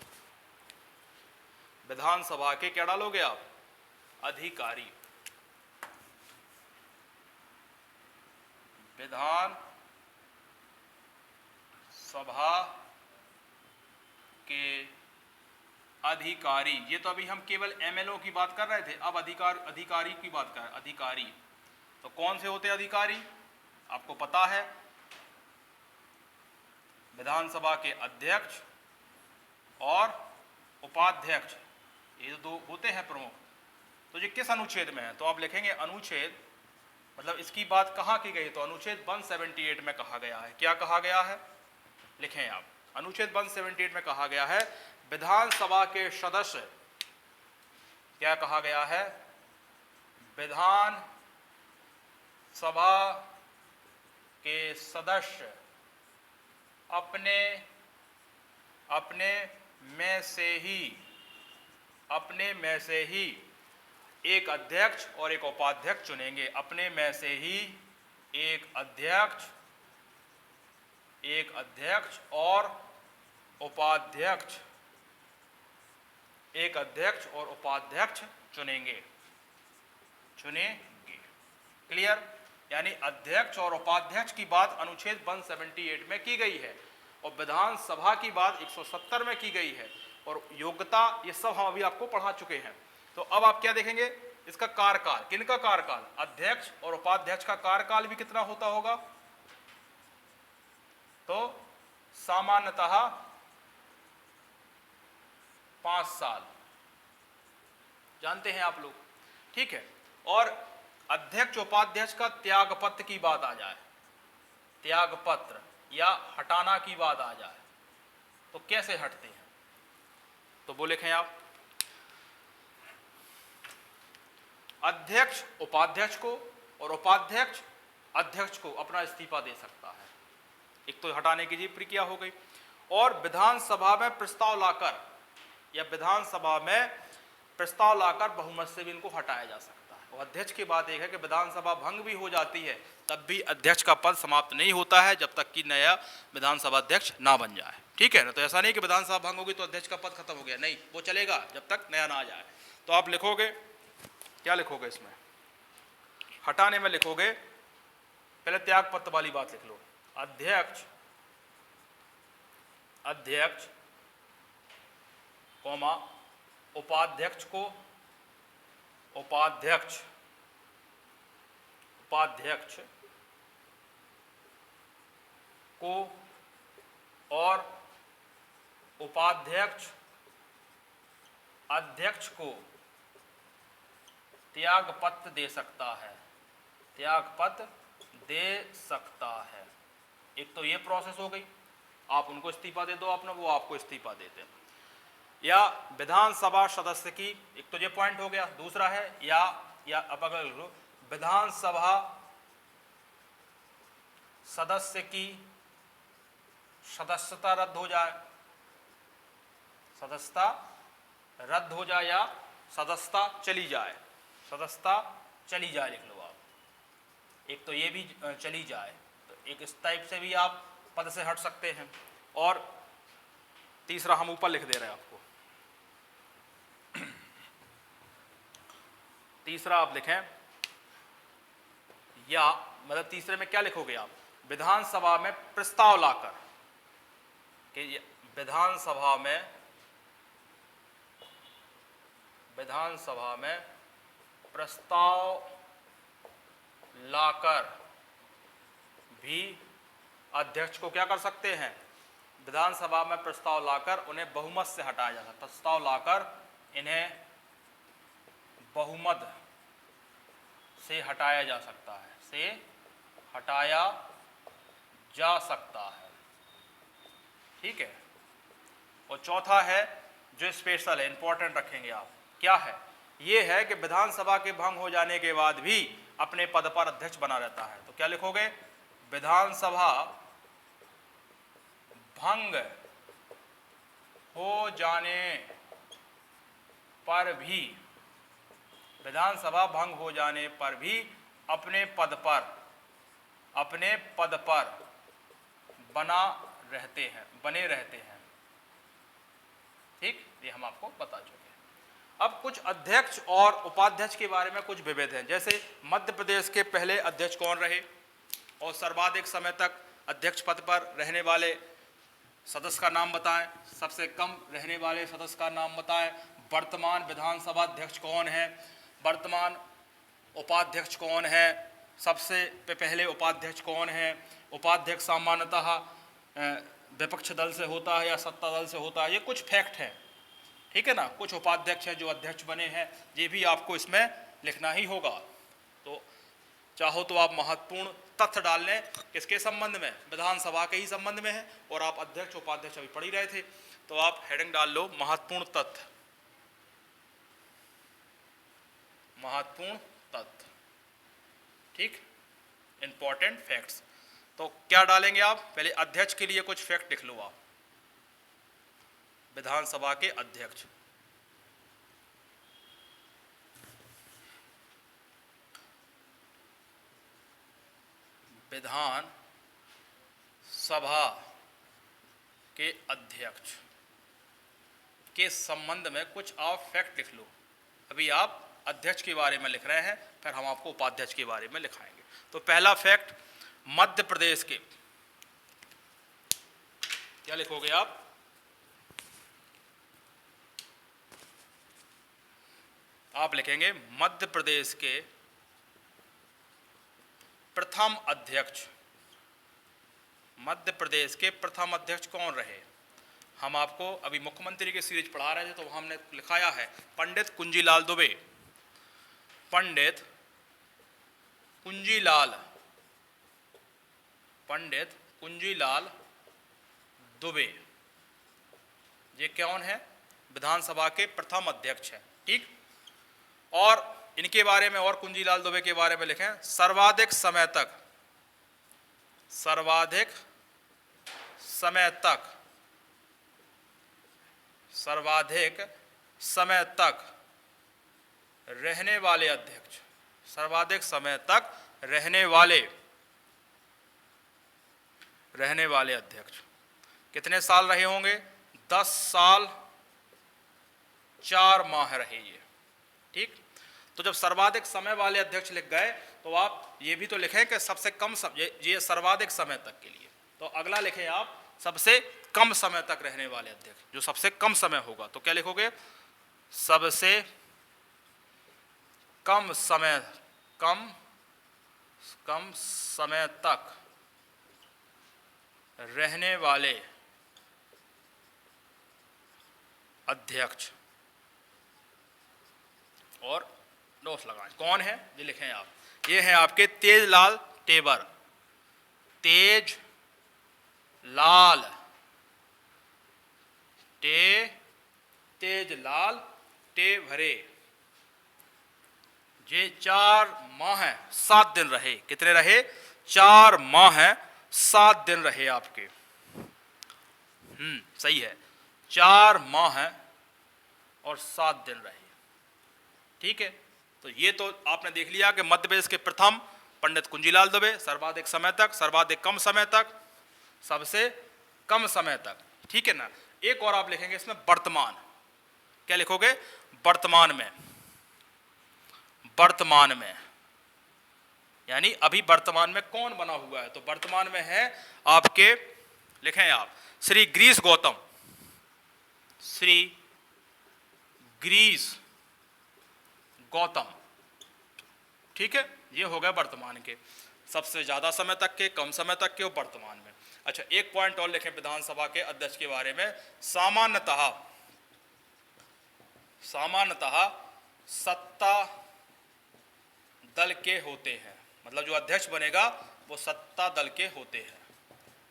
विधानसभा के क्या डालोगे आप, अधिकारी। विधान सभा के अधिकारी, ये तो अभी हम केवल एमएलओ की बात कर रहे थे, अब अधिकारी की बात कर रहे हैं। अधिकारी तो कौन से होते हैं अधिकारी, आपको पता है, विधानसभा के अध्यक्ष और उपाध्यक्ष, ये दो होते हैं प्रमुख। तो ये किस अनुच्छेद में है, तो आप लिखेंगे अनुच्छेद, मतलब इसकी बात कहाँ की गई, तो अनुच्छेद 178 में कहा गया है। क्या कहा गया है, लिखें आप, अनुच्छेद 178 में कहा गया है विधानसभा के सदस्य, क्या कहा गया है, विधान सभा के सदस्य अपने में से ही एक अध्यक्ष और एक उपाध्यक्ष चुनेंगे। अपने में से ही एक अध्यक्ष और उपाध्यक्ष, एक अध्यक्ष और उपाध्यक्ष चुनेंगे। क्लियर, यानी अध्यक्ष और उपाध्यक्ष की बात अनुच्छेद 178 में की गई है, और विधानसभा की बात 170 में की गई है, और योग्यता ये सब हम अभी आपको पढ़ा चुके हैं। तो अब आप क्या देखेंगे, इसका कार्यकाल, किनका कार्यकाल, अध्यक्ष और उपाध्यक्ष का कार्यकाल भी कितना होता होगा, तो सामान्यतः 5 साल, जानते हैं आप लोग, ठीक है। और अध्यक्ष उपाध्यक्ष का त्यागपत्र की बात आ जाए, त्यागपत्र या हटाना की बात आ जाए, तो कैसे हटते हैं, तो वो लिखें आप, अध्यक्ष उपाध्यक्ष को और उपाध्यक्ष अध्यक्ष को अपना इस्तीफा दे सकता है। एक तो हटाने की जी प्रक्रिया हो गई, और विधानसभा में प्रस्ताव लाकर या विधानसभा में प्रस्ताव लाकर बहुमत से भी इनको हटाया जा सकता है। और अध्यक्ष की बात एक है कि विधानसभा भंग भी हो जाती है तब भी अध्यक्ष का पद समाप्त नहीं होता है जब तक कि नया विधानसभा अध्यक्ष ना बन जाए, ठीक है ना। तो ऐसा नहीं कि विधानसभा भंग होगी तो अध्यक्ष का पद खत्म हो गया, नहीं, वो चलेगा जब तक नया ना आ जाए। तो आप लिखोगे, क्या लिखोगे इसमें, हटाने में लिखोगे, पहले त्याग पत्र वाली बात लिख लो, अध्यक्ष अध्यक्ष कौमा उपाध्यक्ष को उपाध्यक्ष उपाध्यक्ष को और उपाध्यक्ष अध्यक्ष को त्यागपत्र दे सकता है, त्यागपत्र दे सकता है। एक तो ये प्रोसेस हो गई, आप उनको इस्तीफा दे दो अपना, वो आपको इस्तीफा देते हैं। या विधानसभा सदस्य की, एक तो ये पॉइंट हो गया, दूसरा है या अब अगर विधानसभा सदस्य की सदस्यता रद्द हो जाए, सदस्यता रद्द हो जाए या सदस्यता चली जाए, सदस्यता चली जाए लिख लो आप। एक तो ये भी चली जाए, तो एक इस टाइप से भी आप पद से हट सकते हैं। और तीसरा हम ऊपर लिख दे रहे हैं आपको, तीसरा आप लिखें, या मतलब तीसरे में क्या लिखोगे आप, विधानसभा में प्रस्ताव लाकर, कि विधानसभा में प्रस्ताव लाकर भी अध्यक्ष को क्या कर सकते हैं, विधानसभा में प्रस्ताव लाकर उन्हें बहुमत से हटाया जा सकता है, प्रस्ताव लाकर इन्हें बहुमत से हटाया जा सकता है, से हटाया जा सकता है, ठीक है। और चौथा है जो स्पेशल है, इंपॉर्टेंट रखेंगे आप, क्या है, ये है कि विधानसभा के भंग हो जाने के बाद भी अपने पद पर अध्यक्ष बना रहता है। तो क्या लिखोगे, विधानसभा भंग हो जाने पर भी, विधानसभा भंग हो जाने पर भी अपने पद पर बने रहते हैं, ठीक, ये हम आपको बता चुके हैं। अब कुछ अध्यक्ष और उपाध्यक्ष के बारे में कुछ विभेद हैं, जैसे मध्य प्रदेश के पहले अध्यक्ष कौन रहे और सर्वाधिक समय तक अध्यक्ष पद पर रहने वाले सदस्य का नाम बताएं, सबसे कम रहने वाले सदस्य का नाम बताएं, वर्तमान विधानसभा अध्यक्ष कौन है, वर्तमान उपाध्यक्ष कौन है, सबसे पहले उपाध्यक्ष कौन है, उपाध्यक्ष सामान्यतः विपक्ष दल से होता है या सत्ता दल से होता है, ये कुछ फैक्ट हैं, ठीक है ना। कुछ उपाध्यक्ष हैं जो अध्यक्ष बने हैं, ये भी आपको इसमें लिखना ही होगा। तो चाहो तो आप महत्वपूर्ण तथ्य डाल लें, किसके संबंध में, विधानसभा के ही संबंध में है, और आप अध्यक्ष उपाध्यक्ष अभी पढ़ ही रहे थे, तो आप हेडिंग डाल लो महत्वपूर्ण तथ्य, महत्वपूर्ण तथ्य, ठीक, इंपॉर्टेंट फैक्ट्स। तो क्या डालेंगे आप, पहले अध्यक्ष के लिए कुछ फैक्ट लिख लो आप, विधानसभा के अध्यक्ष, विधान सभा के अध्यक्ष के संबंध में कुछ आप फैक्ट लिख लो। अभी आप अध्यक्ष के बारे में लिख रहे हैं, फिर हम आपको उपाध्यक्ष के बारे में लिखाएंगे। तो पहला फैक्ट, मध्य प्रदेश के क्या लिखोगे आप लिखेंगे मध्य प्रदेश के प्रथम अध्यक्ष। मध्य प्रदेश के प्रथम अध्यक्ष कौन रहे? हम आपको अभी मुख्यमंत्री की सीरीज पढ़ा रहे थे तो हमने लिखाया है पंडित कुंजीलाल दुबे। पंडित कुंजीलाल दुबे ये कौन है? विधानसभा के प्रथम अध्यक्ष हैं। ठीक, और इनके बारे में और कुंजीलाल दुबे के बारे में लिखें सर्वाधिक समय तक रहने वाले अध्यक्ष। सर्वाधिक समय तक रहने वाले अध्यक्ष कितने साल रहे होंगे? 10 साल 4 माह रहे ये। ठीक, तो जब सर्वाधिक समय वाले अध्यक्ष लिख गए तो आप ये भी तो लिखें कि सबसे कम ये सर्वाधिक समय तक के लिए। तो अगला लिखें आप सबसे कम समय तक रहने वाले अध्यक्ष, जो सबसे कम समय होगा तो क्या लिखोगे? सबसे कम समय तक रहने वाले अध्यक्ष। और नोट लगाएं कौन है ये लिखें आप। ये हैं आपके तेजलाल टेबर। तेजलाल टेभरे। ये 4 माह 7 दिन रहे। कितने रहे? 4 माह 7 दिन रहे आपके। सही है, 4 माह और 7 दिन रहे। ठीक है, तो ये तो आपने देख लिया कि मध्य प्रदेश के प्रथम पंडित कुंजीलाल दुबे, सर्वाधिक समय तक, सर्वाधिक कम समय तक, सबसे कम समय तक। ठीक है ना। एक और आप लिखेंगे इसमें वर्तमान। क्या लिखोगे? वर्तमान में यानी अभी वर्तमान में कौन बना हुआ है? तो वर्तमान में है आपके, लिखें आप श्री ग्रीस गौतम। ठीक है, ये हो गया वर्तमान के। सबसे ज्यादा समय तक के, कम समय तक के और वर्तमान में। अच्छा, एक पॉइंट और लिखें विधानसभा के अध्यक्ष के बारे में। सामान्यतः सत्ता दल के होते हैं। मतलब जो अध्यक्ष बनेगा वो सत्ता दल के होते हैं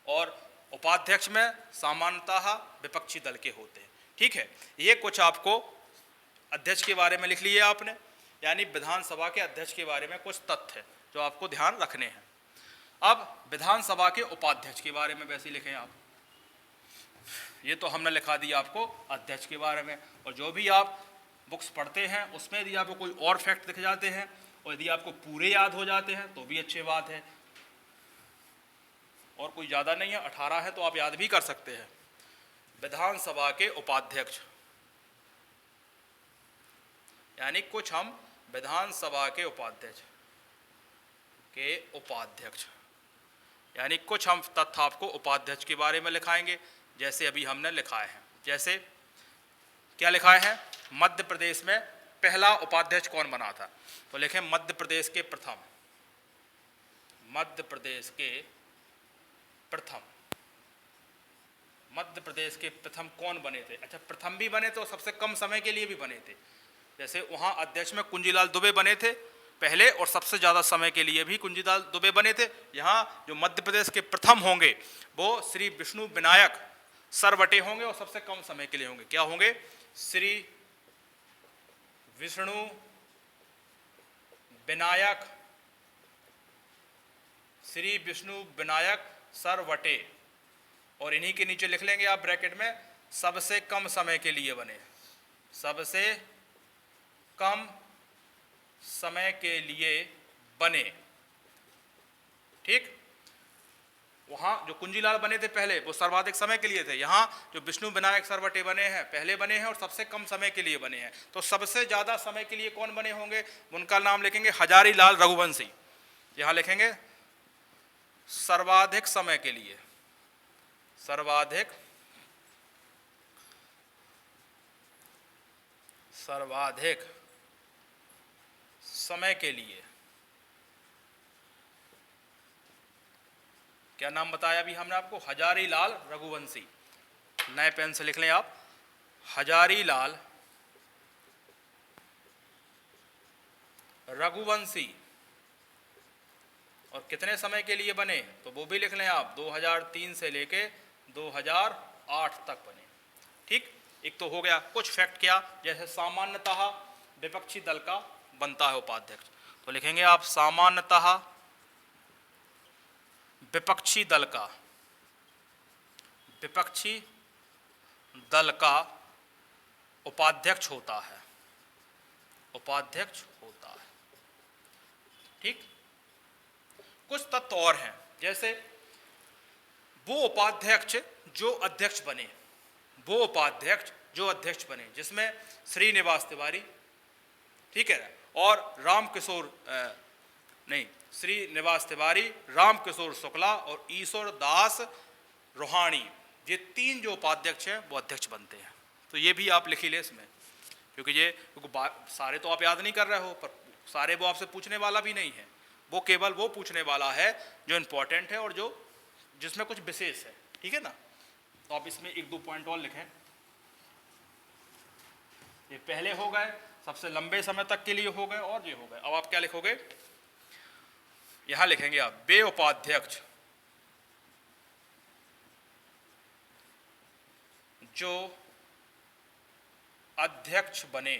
और उपाध्यक्ष में सामान्यतः विपक्षी दल के होते हैं। ठीक है, ये कुछ आपको अध्यक्ष के बारे में लिख लिए आपने, यानी विधानसभा के अध्यक्ष के बारे में कुछ तथ्य जो आपको ध्यान रखने हैं। अब विधानसभा के उपाध्यक्ष के बारे में वैसे लिखें आप। ये तो हमने लिखा दिया आपको अध्यक्ष के बारे में, और जो भी आप बुक्स पढ़ते हैं उसमें यदि आपको कोई और फैक्ट दिख जाते हैं और यदि आपको पूरे याद हो जाते हैं तो भी अच्छी बात है, और कोई ज़्यादा नहीं है, 18 है तो आप याद भी कर सकते हैं। विधानसभा के उपाध्यक्ष यानी कुछ हम विधानसभा के उपाध्यक्ष यानी कुछ हम तथ्य आपको उपाध्यक्ष के बारे में लिखाएंगे, जैसे अभी हमने लिखाए हैं। जैसे क्या लिखाए हैं? मध्य प्रदेश में पहला उपाध्यक्ष कौन बना था? तो लिखें मध्य प्रदेश के प्रथम कौन बने थे? अच्छा, प्रथम भी बने तो सबसे कम समय के लिए भी बने थे। जैसे वहां अध्यक्ष में कुंजीलाल दुबे बने थे पहले, और सबसे ज्यादा समय के लिए भी कुंजीलाल दुबे बने थे। यहाँ जो मध्य प्रदेश के प्रथम होंगे वो श्री विष्णु विनायक सरवटे होंगे और सबसे कम समय के लिए होंगे। क्या होंगे? श्री विष्णु विनायक सरवटे, और इन्हीं के नीचे लिख लेंगे आप ब्रैकेट में सबसे कम समय के लिए बने। सबसे कम समय के लिए बने। ठीक, वहां जो कुंजीलाल बने थे पहले वो सर्वाधिक समय के लिए थे। यहां जो विष्णु विनायक सरवटे बने हैं पहले बने हैं और सबसे कम समय के लिए बने हैं। तो सबसे ज्यादा समय के लिए कौन बने होंगे? उनका नाम लिखेंगे हजारी लाल रघुवंशी। यहां लिखेंगे सर्वाधिक समय के लिए, सर्वाधिक समय के लिए, क्या नाम बताया अभी हमने आपको? हजारीलाल रघुवंशी। नए पेन से लिख लें आप, हजारीलाल रघुवंशी। और कितने समय के लिए बने तो वो भी लिख लें आप, 2003 से लेके 2008 तक बने। ठीक, एक तो हो गया। कुछ फैक्ट क्या, जैसे सामान्यतः विपक्षी दल का बनता है उपाध्यक्ष, तो लिखेंगे आप सामान्यतः विपक्षी दल का उपाध्यक्ष होता है। ठीक, कुछ तत्व और हैं, जैसे वो उपाध्यक्ष जो अध्यक्ष बने, जिसमें श्रीनिवास तिवारी, ठीक है, और श्रीनिवास तिवारी, रामकिशोर शुक्ला और ईश्वर दास रोहाणी, ये तीन जो उपाध्यक्ष हैं वो अध्यक्ष बनते हैं। तो ये भी आप लिख ही ले इसमें, क्योंकि सारे तो आप याद नहीं कर रहे हो, पर सारे वो आपसे पूछने वाला भी नहीं है, वो केवल वो पूछने वाला है जो इम्पोर्टेंट है और जिसमें कुछ विशेष है। ठीक है ना, तो आप इसमें एक दो पॉइंट और लिखें। ये पहले हो गए, सबसे लंबे समय तक के लिए हो गए, और ये हो गए। अब आप क्या लिखोगे, यहां लिखेंगे आप वे उपाध्यक्ष जो अध्यक्ष बने।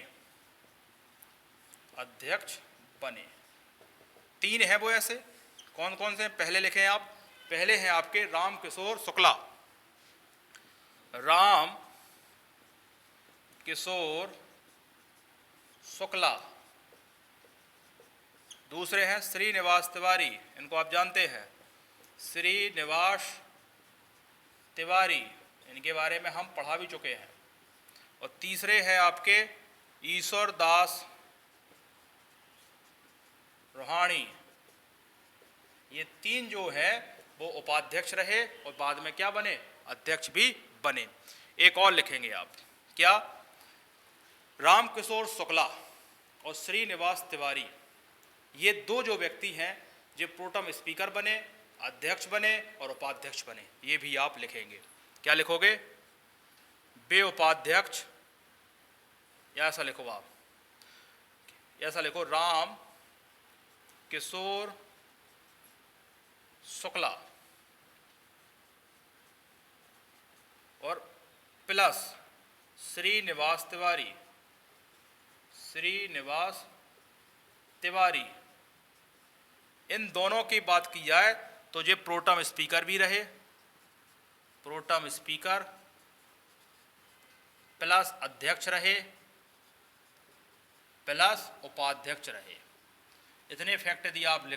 तीन है वो, ऐसे कौन कौन से? पहले लिखें आप, पहले हैं आपके रामकिशोर शुक्ला। दूसरे हैं श्रीनिवास तिवारी, इनको आप जानते हैं, श्रीनिवास तिवारी, इनके बारे में हम पढ़ा भी चुके हैं। और तीसरे हैं आपके ईश्वर दास रोहाणी। ये तीन जो है वो उपाध्यक्ष रहे और बाद में क्या बने? अध्यक्ष भी बने। एक और लिखेंगे आप, क्या? रामकिशोर शुक्ला और श्रीनिवास तिवारी, ये दो जो व्यक्ति हैं जो प्रोटम स्पीकर बने, अध्यक्ष बने और उपाध्यक्ष बने। ये भी आप लिखेंगे। क्या लिखोगे? वे उपाध्यक्ष, ऐसा लिखो आप, ऐसा लिखो, राम किशोर शुक्ला और प्लस श्रीनिवास तिवारी, इन दोनों की बात की जाए तो ये प्रोटम स्पीकर भी रहे, प्रोटम स्पीकर प्लस अध्यक्ष रहे प्लस उपाध्यक्ष रहे। इतने फैक्ट यदि आप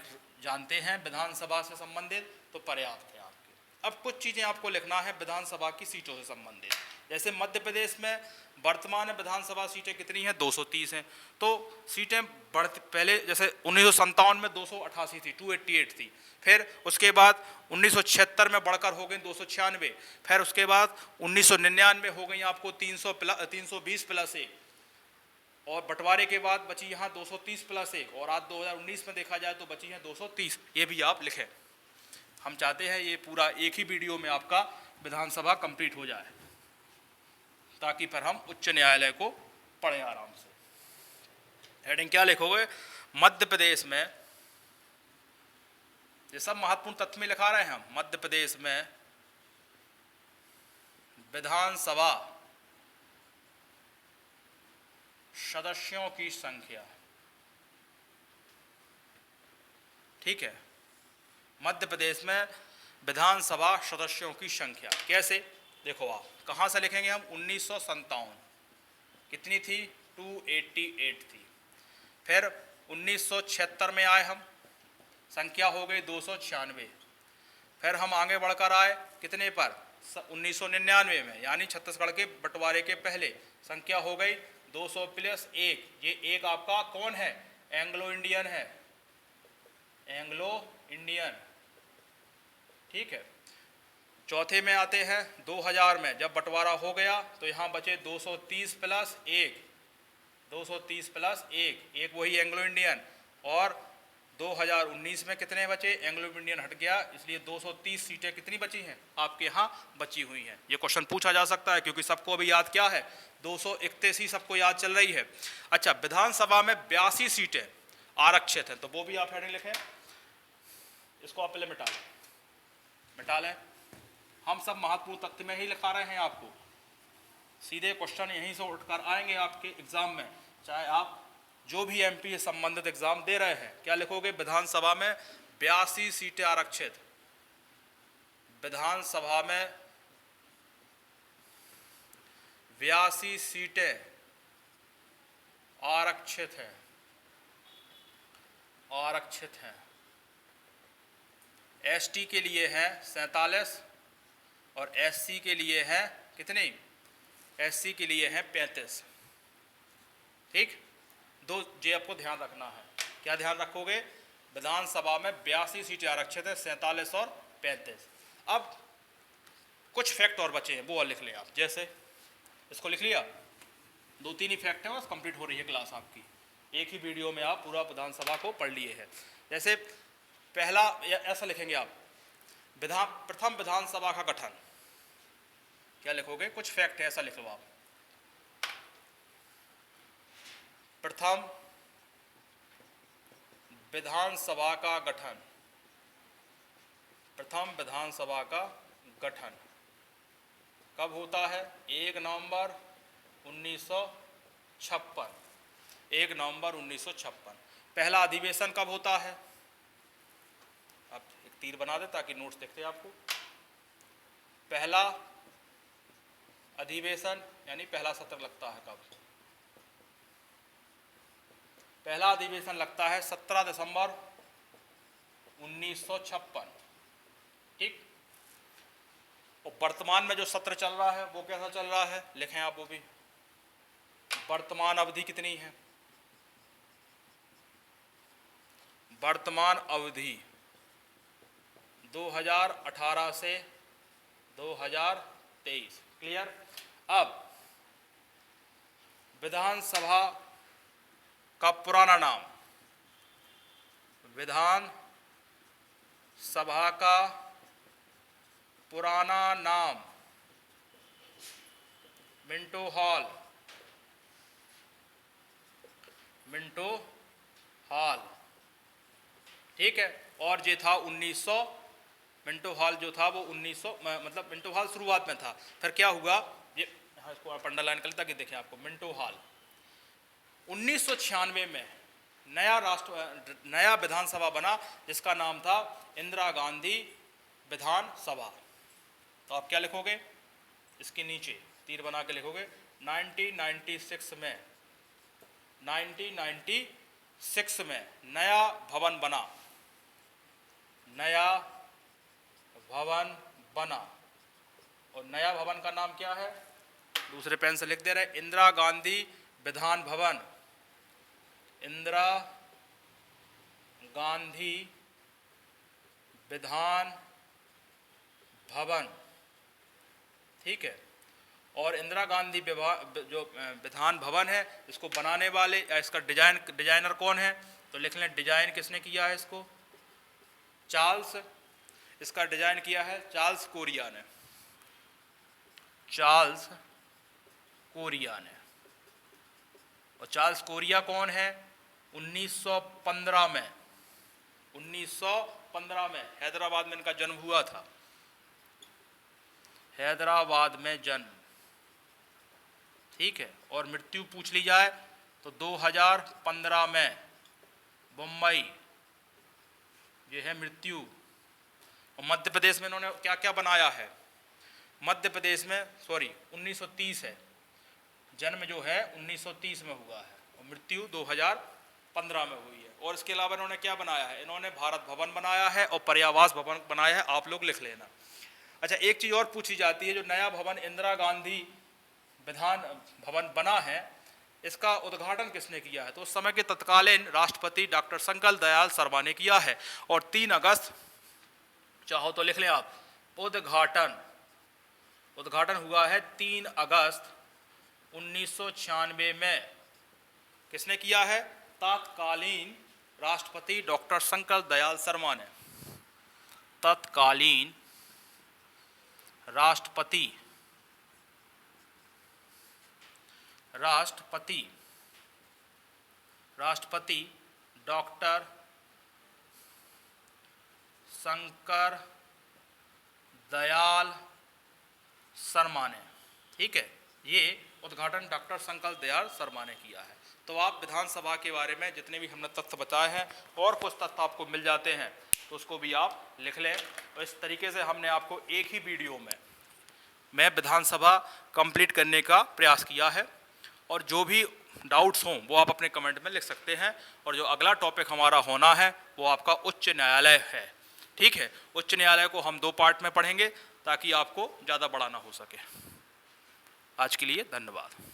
जानते हैं विधानसभा से संबंधित तो पर्याप्त है आपके। अब कुछ चीज़ें आपको लिखना है विधानसभा की सीटों से संबंधित। जैसे मध्य प्रदेश में वर्तमान विधानसभा सीटें कितनी हैं? 230 हैं। तो सीटें बढ़ती, पहले जैसे 1957 में 288 थी, 288 थी, फिर उसके बाद 1976 में बढ़कर हो गई 296, फिर उसके बाद 1999 हो गई आपको 320 प्लस 1, और बंटवारे के बाद बची यहाँ 230 प्लस 1, और आज 2019 में देखा जाए तो बची हैं 230। ये भी आप लिखें। हम चाहते हैं ये पूरा एक ही वीडियो में आपका विधानसभा कंप्लीट हो जाए, ताकि फिर हम उच्च न्यायालय को पढ़ें आराम से। हेडिंग क्या लिखोगे? मध्य प्रदेश में, ये सब महत्वपूर्ण तथ्य में लिखा रहे हैं हम, मध्य प्रदेश में विधानसभा सदस्यों की संख्या, ठीक है, मध्य प्रदेश में विधानसभा सदस्यों की संख्या कैसे? देखो आप, कहाँ से लिखेंगे हम? 1957 कितनी थी? 288 थी। फिर 1976 में आए हम, संख्या हो गई 296। फिर हम आगे बढ़कर आए कितने पर? 1999 में, यानी छत्तीसगढ़ के बंटवारे के पहले, संख्या हो गई 200 प्लस 1। ये एक आपका कौन है? एंग्लो इंडियन है, एंग्लो इंडियन, ठीक है। चौथे में आते हैं 2000 में जब बंटवारा हो गया तो यहाँ बचे 230 प्लस 1, 230 प्लस 1, एक वही एंग्लो इंडियन। और 2019 में कितने बचे, एंग्लो इंडियन हट गया, इसलिए 230 सीटें कितनी बची हैं आपके यहाँ बची हुई हैं। ये क्वेश्चन पूछा जा सकता है क्योंकि सबको अभी याद क्या है, 231 ही सबको याद चल रही है। अच्छा, विधानसभा में 82 सीटें आरक्षित हैं, तो वो भी आप हेडिंग लिखें, इसको आप पहले मिटा लें। हम सब महत्वपूर्ण तथ्य में ही लिखा रहे हैं आपको, सीधे क्वेश्चन यहीं से उठकर आएंगे आपके एग्जाम में, चाहे आप जो भी एमपी से संबंधित एग्जाम दे रहे हैं। क्या लिखोगे, विधानसभा में 82 सीटें आरक्षित, विधानसभा में 82 सीटें आरक्षित हैं, आरक्षित हैं। एसटी के लिए हैं 47 और एससी के लिए हैं कितने, एससी के लिए हैं 35। ठीक, दो जे आपको ध्यान रखना है। क्या ध्यान रखोगे, विधानसभा में 82 सीटें आरक्षित है, 47 और 35। अब कुछ फैक्ट और बचे हैं, वो और लिख लें आप, जैसे इसको लिख लिया, 2-3 ही फैक्ट हैं, बस कंप्लीट हो रही है क्लास आपकी, एक ही वीडियो में आप पूरा विधानसभा को पढ़ लिए हैं। जैसे पहला ऐसा लिखेंगे आप, प्रथम विधानसभा का गठन, क्या लिखोगे, कुछ फैक्ट है ऐसा लिख लो आप। प्रथम विधानसभा का गठन, प्रथम विधानसभा का गठन कब होता है, 1 नवंबर 1956, 1 नवंबर 1956। पहला अधिवेशन कब होता है, आप एक तीर बना दे ताकि नोट्स दिखते आपको। पहला अधिवेशन यानी पहला सत्र लगता है कब, पहला अधिवेशन लगता है 17 दिसंबर 1956। ठीक, और वर्तमान में जो सत्र चल रहा है वो कैसा चल रहा है, लिखें आप वो भी, वर्तमान अवधि कितनी है, वर्तमान अवधि 2018 से 2023। क्लियर। अब विधानसभा का पुराना नाम, विधान सभा का पुराना नाम मिंटो हॉल, मिंटो हॉल। ठीक है, और ये था 1900, मिंटो हॉल जो था वो 1900, मतलब मिंटो हॉल शुरुआत में था, फिर क्या हुआ, ये हाँ इसको पंडा लाइन कर ताकि देखें आपको, मिंटो हॉल 1996 में नया विधानसभा बना जिसका नाम था इंदिरा गांधी विधानसभा। तो आप क्या लिखोगे, इसके नीचे तीर बना के लिखोगे, 1996 में, 1996 में नया भवन बना, नया भवन बना। और नया भवन का नाम क्या है, दूसरे पेन से लिख दे रहे, इंदिरा गांधी विधान भवन, इंदिरा गांधी विधान भवन। ठीक है, और इंदिरा गांधी जो विधान भवन है इसको बनाने वाले, इसका डिजाइनर कौन है, तो लिख लें, डिजाइन किसने किया है इसको, चार्ल्स, इसका डिजाइन किया है चार्ल्स कोरिया ने, चार्ल्स कोरिया ने। और चार्ल्स कोरिया कौन है, 1915 में, 1915 में हैदराबाद में इनका जन्म हुआ था, हैदराबाद में जन्म। ठीक है, और मृत्यु पूछ ली जाए तो 2015 में मुंबई, ये है मृत्यु। और मध्य प्रदेश में इन्होंने क्या क्या बनाया है, मध्य प्रदेश में 1930 है, जन्म जो है 1930 में हुआ है और मृत्यु 2015 में हुई है। और इसके अलावा इन्होंने क्या बनाया है, इन्होंने भारत भवन बनाया है और पर्यावास भवन बनाया है, आप लोग लिख लेना। अच्छा, एक चीज़ और पूछी जाती है, जो नया भवन इंदिरा गांधी विधान भवन बना है इसका उद्घाटन किसने किया है, तो उस समय के तत्कालीन राष्ट्रपति डॉक्टर शंकर दयाल शर्मा ने किया है। और 3 अगस्त, चाहो तो लिख लें आप, उद्घाटन हुआ है 3 अगस्त 1996 में। किसने किया है? तत्कालीन राष्ट्रपति डॉक्टर शंकर दयाल शर्मा ने। तत्कालीन राष्ट्रपति डॉक्टर शंकर दयाल शर्मा ने, ठीक है, ये उद्घाटन डॉक्टर शंकर दयाल शर्मा ने किया है। तो आप विधानसभा के बारे में जितने भी हमने तथ्य बताए हैं और कुछ तथ्य आपको मिल जाते हैं तो उसको भी आप लिख लें। और इस तरीके से हमने आपको एक ही वीडियो में विधानसभा कंप्लीट करने का प्रयास किया है। और जो भी डाउट्स हों वो आप अपने कमेंट में लिख सकते हैं। और जो अगला टॉपिक हमारा होना है वो आपका उच्च न्यायालय है, ठीक है। उच्च न्यायालय को हम 2 पार्ट में पढ़ेंगे ताकि आपको ज़्यादा बड़ा ना हो सके। आज के लिए धन्यवाद।